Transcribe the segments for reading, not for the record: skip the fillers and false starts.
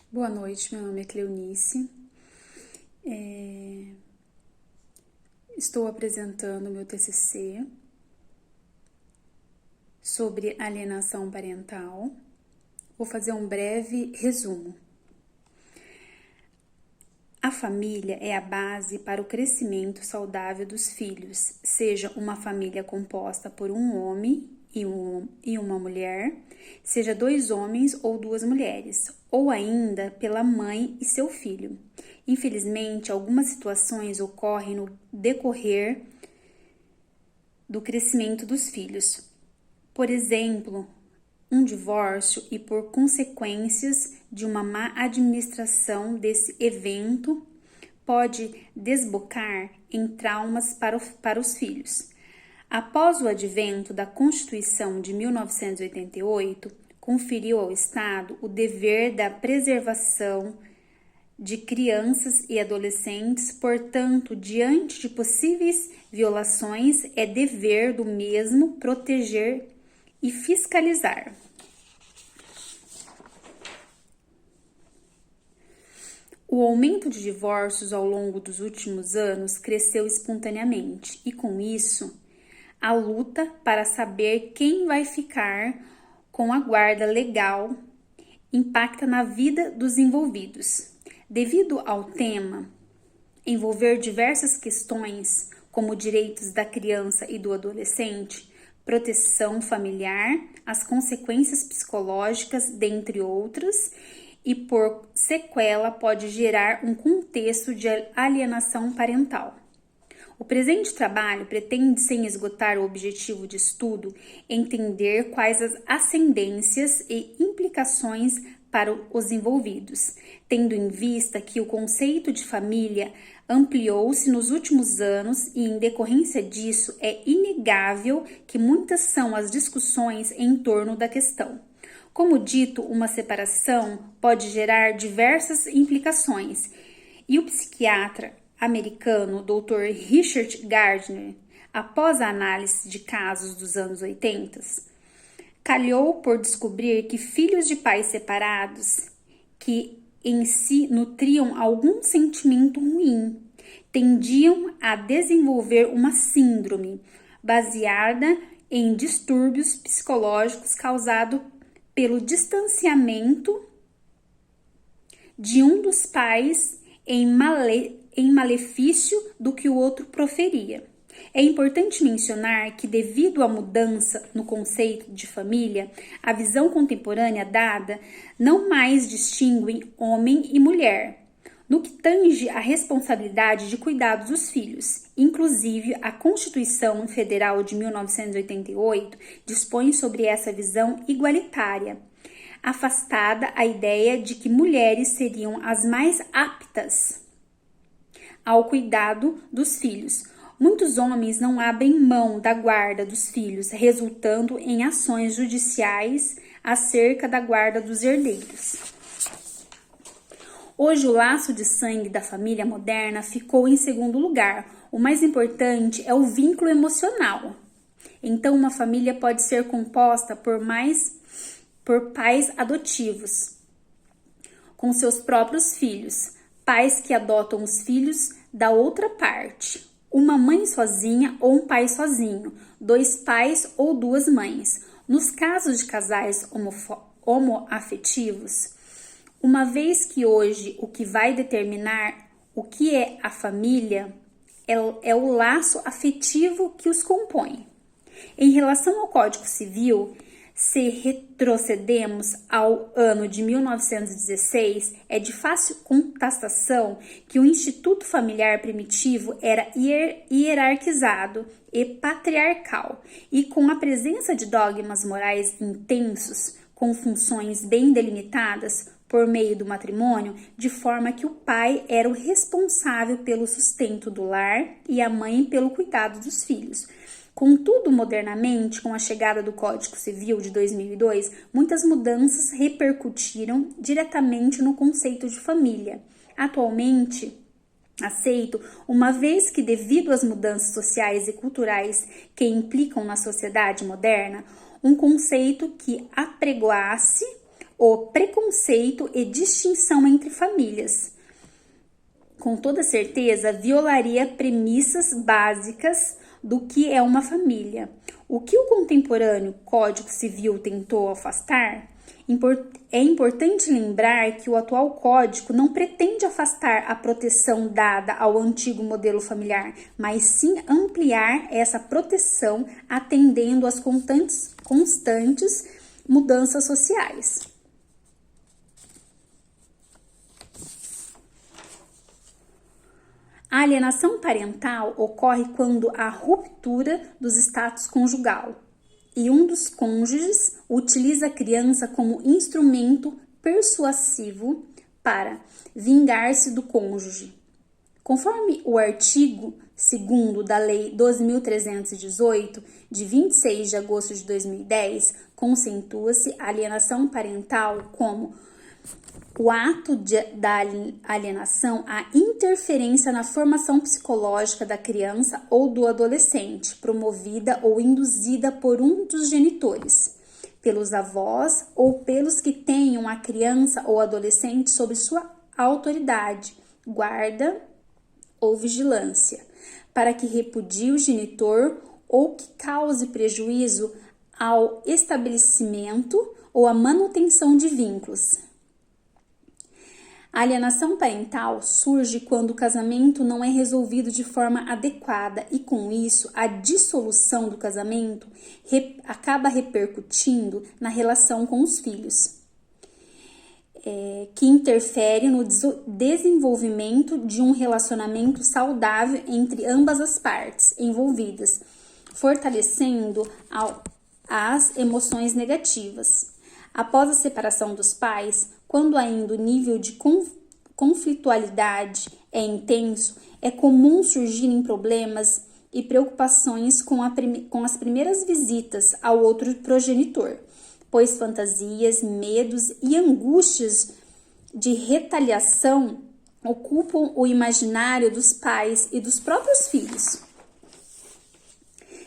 Boa noite, meu nome é Cleonice. Estou apresentando meu TCC sobre alienação parental. Vou fazer um breve resumo. A família é a base para o crescimento saudável dos filhos, seja uma família composta por um homem e uma mulher, seja dois homens ou duas mulheres, ou ainda pela mãe e seu filho. Infelizmente, algumas situações ocorrem no decorrer do crescimento dos filhos. Por exemplo, um divórcio e por consequências de uma má administração desse evento pode desbocar em traumas para os filhos. Após o advento da Constituição de 1988, conferiu ao Estado o dever da preservação de crianças e adolescentes, portanto, diante de possíveis violações, é dever do mesmo proteger e fiscalizar. O aumento de divórcios ao longo dos últimos anos cresceu espontaneamente e, com isso, a luta para saber quem vai ficar com a guarda legal impacta na vida dos envolvidos. Devido ao tema envolver diversas questões, como direitos da criança e do adolescente, proteção familiar, as consequências psicológicas, dentre outras, e por sequela pode gerar um contexto de alienação parental. O presente trabalho pretende, sem esgotar o objetivo de estudo, entender quais as ascendências e implicações para os envolvidos, tendo em vista que o conceito de família ampliou-se nos últimos anos e, em decorrência disso, é inegável que muitas são as discussões em torno da questão. Como dito, uma separação pode gerar diversas implicações, e o psiquiatra americano Dr. Richard Gardner, após a análise de casos dos anos 80, calhou por descobrir que filhos de pais separados, que em si nutriam algum sentimento ruim, tendiam a desenvolver uma síndrome baseada em distúrbios psicológicos causados pelo distanciamento de um dos pais em malefício do que o outro proferia. É importante mencionar que, devido à mudança no conceito de família, a visão contemporânea dada não mais distingue homem e mulher, no que tange à responsabilidade de cuidado dos filhos. Inclusive, a Constituição Federal de 1988 dispõe sobre essa visão igualitária, afastada a ideia de que mulheres seriam as mais aptas ao cuidado dos filhos. Muitos homens não abrem mão da guarda dos filhos, resultando em ações judiciais acerca da guarda dos herdeiros. Hoje, o laço de sangue da família moderna ficou em segundo lugar. O mais importante é o vínculo emocional. Então, uma família pode ser composta por pais adotivos, com seus próprios filhos, pais que adotam os filhos da outra parte, uma mãe sozinha ou um pai sozinho, dois pais ou duas mães. Nos casos de casais homoafetivos, uma vez que hoje o que vai determinar o que é a família é o laço afetivo que os compõe. Em relação ao Código Civil, se retrocedemos ao ano de 1916, é de fácil constatação que o instituto familiar primitivo era hierarquizado e patriarcal, e com a presença de dogmas morais intensos, com funções bem delimitadas por meio do matrimônio, de forma que o pai era o responsável pelo sustento do lar e a mãe pelo cuidado dos filhos. Contudo, modernamente, com a chegada do Código Civil de 2002, muitas mudanças repercutiram diretamente no conceito de família. Atualmente, aceito, uma vez que, devido às mudanças sociais e culturais que implicam na sociedade moderna, um conceito que apregoasse o preconceito e distinção entre famílias. Com toda certeza, violaria premissas básicas do que é uma família. O que o contemporâneo Código Civil tentou afastar, é importante lembrar que o atual Código não pretende afastar a proteção dada ao antigo modelo familiar, mas sim ampliar essa proteção atendendo às constantes mudanças sociais. A alienação parental ocorre quando há ruptura dos status conjugal e um dos cônjuges utiliza a criança como instrumento persuasivo para vingar-se do cônjuge. Conforme o artigo 2º da Lei 12.318, de 26 de agosto de 2010, conceitua-se a alienação parental como o ato da alienação, a interferência na formação psicológica da criança ou do adolescente, promovida ou induzida por um dos genitores, pelos avós ou pelos que tenham a criança ou adolescente sob sua autoridade, guarda ou vigilância, para que repudie o genitor ou que cause prejuízo ao estabelecimento ou à manutenção de vínculos. A alienação parental surge quando o casamento não é resolvido de forma adequada e, com isso, a dissolução do casamento acaba repercutindo na relação com os filhos, que interfere no desenvolvimento de um relacionamento saudável entre ambas as partes envolvidas, fortalecendo as emoções negativas. Após a separação dos pais, quando ainda o nível de conflitualidade é intenso, é comum surgirem problemas e preocupações com as primeiras visitas ao outro progenitor, pois fantasias, medos e angústias de retaliação ocupam o imaginário dos pais e dos próprios filhos.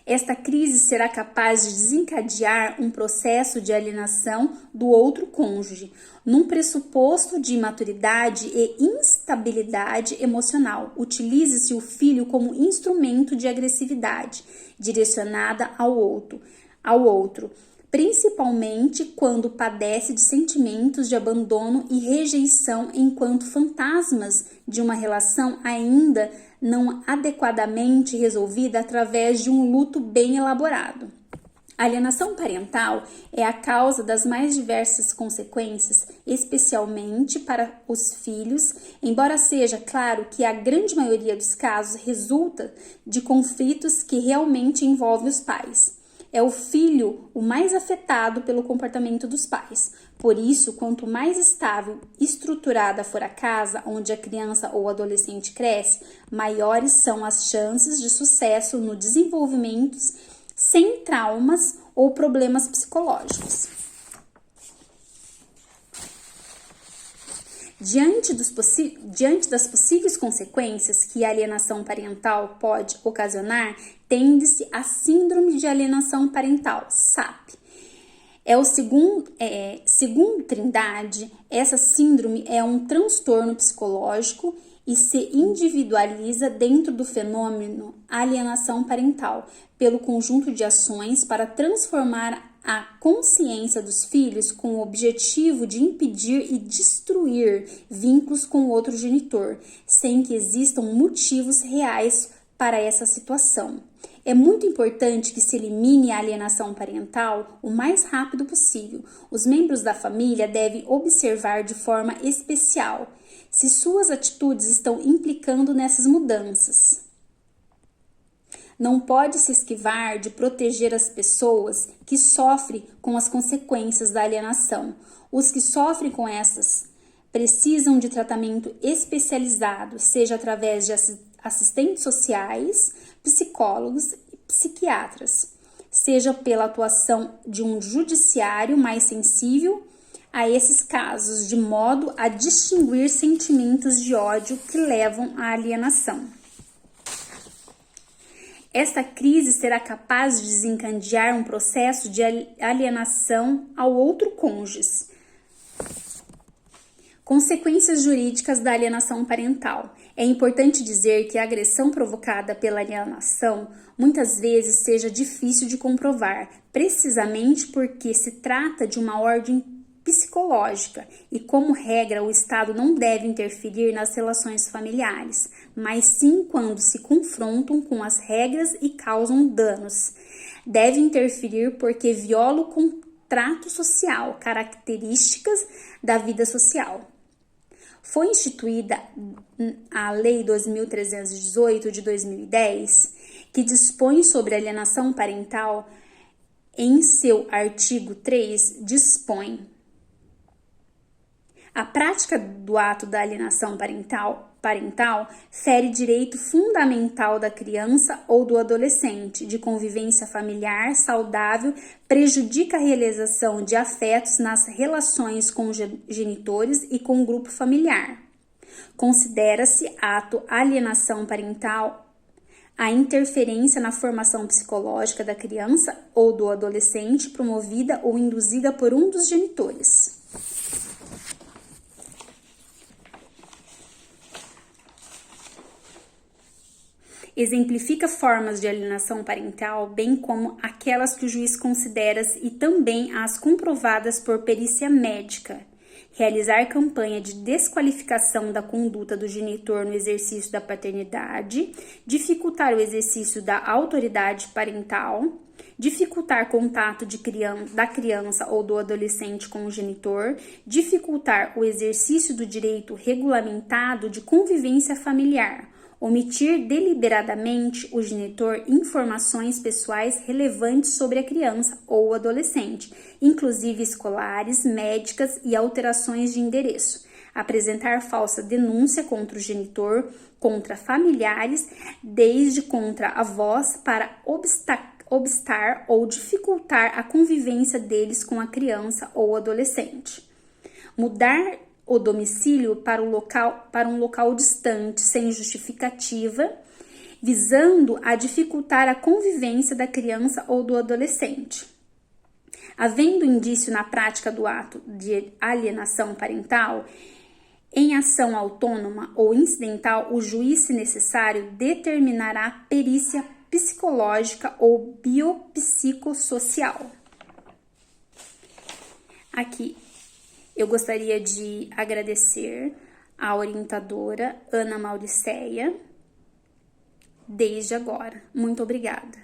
Esta crise será capaz de desencadear um processo de alienação do outro cônjuge, num pressuposto de imaturidade e instabilidade emocional. Utilize-se o filho como instrumento de agressividade direcionada ao outro, principalmente quando padece de sentimentos de abandono e rejeição enquanto fantasmas de uma relação ainda não adequadamente resolvida através de um luto bem elaborado. A alienação parental é a causa das mais diversas consequências, especialmente para os filhos, embora seja claro que a grande maioria dos casos resulta de conflitos que realmente envolvem os pais. É o filho o mais afetado pelo comportamento dos pais. Por isso, quanto mais estável e estruturada for a casa onde a criança ou adolescente cresce, maiores são as chances de sucesso no desenvolvimento sem traumas ou problemas psicológicos. Diante das possíveis consequências que a alienação parental pode ocasionar, tende-se a Síndrome de Alienação Parental, SAP. Segundo Trindade, essa síndrome é um transtorno psicológico e se individualiza dentro do fenômeno alienação parental, pelo conjunto de ações para transformar a consciência dos filhos com o objetivo de impedir e destruir vínculos com o outro genitor, sem que existam motivos reais para essa situação. É muito importante que se elimine a alienação parental o mais rápido possível. Os membros da família devem observar de forma especial se suas atitudes estão implicando nessas mudanças. Não pode se esquivar de proteger as pessoas que sofrem com as consequências da alienação. Os que sofrem com essas precisam de tratamento especializado, seja através de assistentes sociais, psicólogos e psiquiatras, seja pela atuação de um judiciário mais sensível a esses casos, de modo a distinguir sentimentos de ódio que levam à alienação. Esta crise será capaz de desencadear um processo de alienação ao outro cônjuge, Consequências jurídicas da alienação parental. É importante dizer que a agressão provocada pela alienação muitas vezes seja difícil de comprovar, precisamente porque se trata de uma ordem psicológica e, como regra, o Estado não deve interferir nas relações familiares, mas sim quando se confrontam com as regras e causam danos. Deve interferir porque viola o contrato social, características da vida social. Foi instituída a Lei 2.318 de 2010, que dispõe sobre alienação parental. Em seu artigo 3, dispõe: a prática do ato da alienação parental fere direito fundamental da criança ou do adolescente de convivência familiar saudável, prejudica a realização de afetos nas relações com genitores e com o grupo familiar. Considera-se ato alienação parental a interferência na formação psicológica da criança ou do adolescente promovida ou induzida por um dos genitores. Exemplifica formas de alienação parental, bem como aquelas que o juiz considera e também as comprovadas por perícia médica. Realizar campanha de desqualificação da conduta do genitor no exercício da paternidade, dificultar o exercício da autoridade parental, dificultar contato da criança ou do adolescente com o genitor, dificultar o exercício do direito regulamentado de convivência familiar, omitir deliberadamente o genitor informações pessoais relevantes sobre a criança ou adolescente, inclusive escolares, médicas e alterações de endereço, apresentar falsa denúncia contra o genitor, contra familiares, desde contra avós, para obstar ou dificultar a convivência deles com a criança ou adolescente. Mudar o domicílio para um local distante, sem justificativa, visando a dificultar a convivência da criança ou do adolescente. Havendo indício na prática do ato de alienação parental, em ação autônoma ou incidental, o juiz, se necessário, determinará perícia psicológica ou biopsicossocial. Aqui eu gostaria de agradecer à orientadora Ana Mauriceia, desde agora. Muito obrigada.